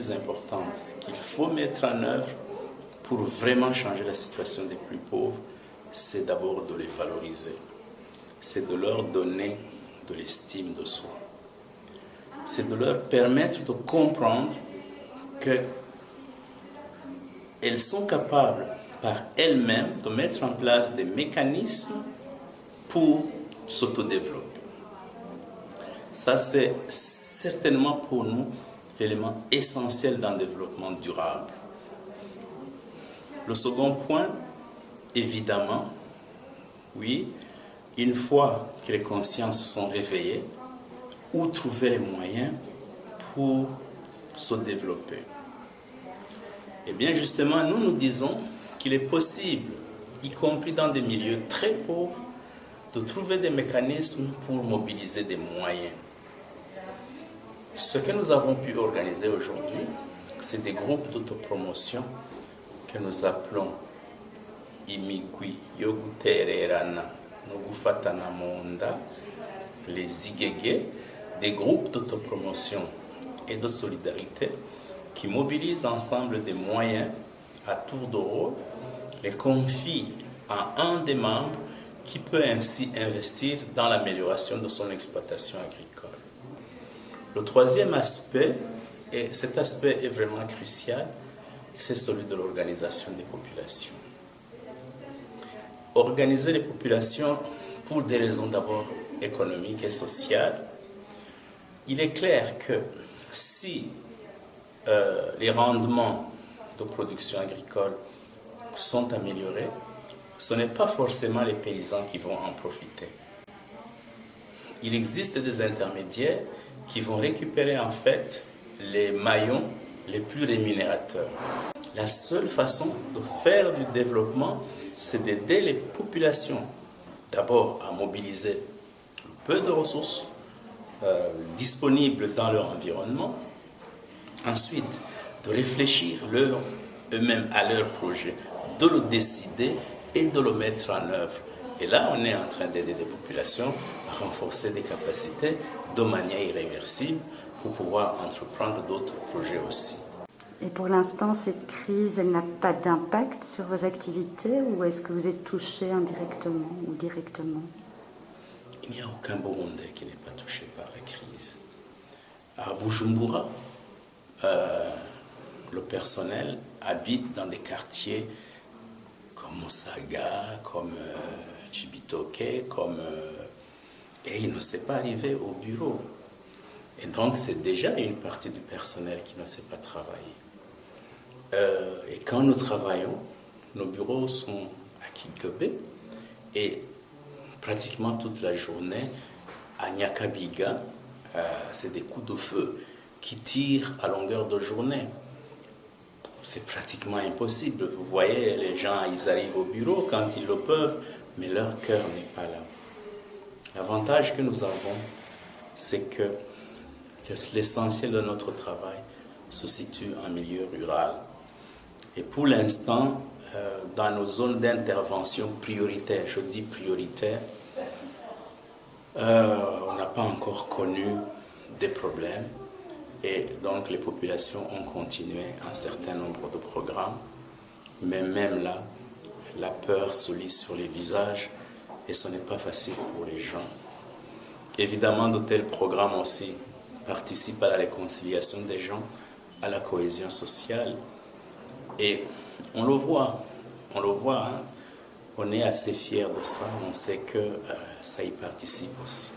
plus importantes qu'il faut mettre en œuvre pour vraiment changer la situation des plus pauvres, c'est d'abord de les valoriser. C'est de leur donner de l'estime de soi. C'est de leur permettre de comprendre qu'elles sont capables par elles-mêmes de mettre en place des mécanismes pour s'autodévelopper. Ça, c'est certainement pour nous l'élément essentiel d'un développement durable. Le second point, évidemment, oui, une fois que les consciences sont réveillées, où trouver les moyens pour se développer? Eh bien, justement, nous disons qu'il est possible, y compris dans des milieux très pauvres, de trouver des mécanismes pour mobiliser des moyens. Ce que nous avons pu organiser aujourd'hui, c'est des groupes d'autopromotion que nous appelons Imigwi Yogutererana Nogufatana Monda, les IGG, des groupes d'autopromotion et de solidarité qui mobilisent ensemble des moyens à tour de rôle, les confient à un des membres qui peut ainsi investir dans l'amélioration de son exploitation agricole. Le troisième aspect, et cet aspect est vraiment crucial, c'est celui de l'organisation des populations. Organiser les populations pour des raisons d'abord économiques et sociales. Il est clair que si les rendements de production agricole sont améliorés, ce n'est pas forcément les paysans qui vont en profiter. Il existe des intermédiaires qui vont récupérer en fait les maillons les plus rémunérateurs. La seule façon de faire du développement, c'est d'aider les populations d'abord à mobiliser peu de ressources disponibles dans leur environnement, ensuite de réfléchir eux-mêmes à leur projet, de le décider et de le mettre en œuvre. Et là, on est en train d'aider des populations à renforcer des capacités de manière irréversible pour pouvoir entreprendre d'autres projets aussi. Et pour l'instant, cette crise, elle n'a pas d'impact sur vos activités ou est-ce que vous êtes touché indirectement ou directement? Il n'y a aucun Burundais qui n'est pas touché par la crise. À Bujumbura, le personnel habite dans des quartiers comme Musaga, comme Chibitoke, et il ne s'est pas arrivé au bureau. Et donc, c'est déjà une partie du personnel qui ne sait pas travailler. Et quand nous travaillons, nos bureaux sont à Kigobe et pratiquement toute la journée à Nyakabiga, c'est des coups de feu qui tirent à longueur de journée. C'est pratiquement impossible. Vous voyez, les gens, ils arrivent au bureau quand ils le peuvent, mais leur cœur n'est pas là. L'avantage que nous avons, c'est que l'essentiel de notre travail se situe en milieu rural. Et pour l'instant, dans nos zones d'intervention prioritaires, je dis prioritaires, on n'a pas encore connu des problèmes. Et donc les populations ont continué un certain nombre de programmes. Mais même là, la peur se lit sur les visages et ce n'est pas facile pour les gens. Évidemment, de tels programmes aussi participent à la réconciliation des gens, à la cohésion sociale. Et on le voit, hein. On est assez fiers de ça, on sait que ça y participe aussi.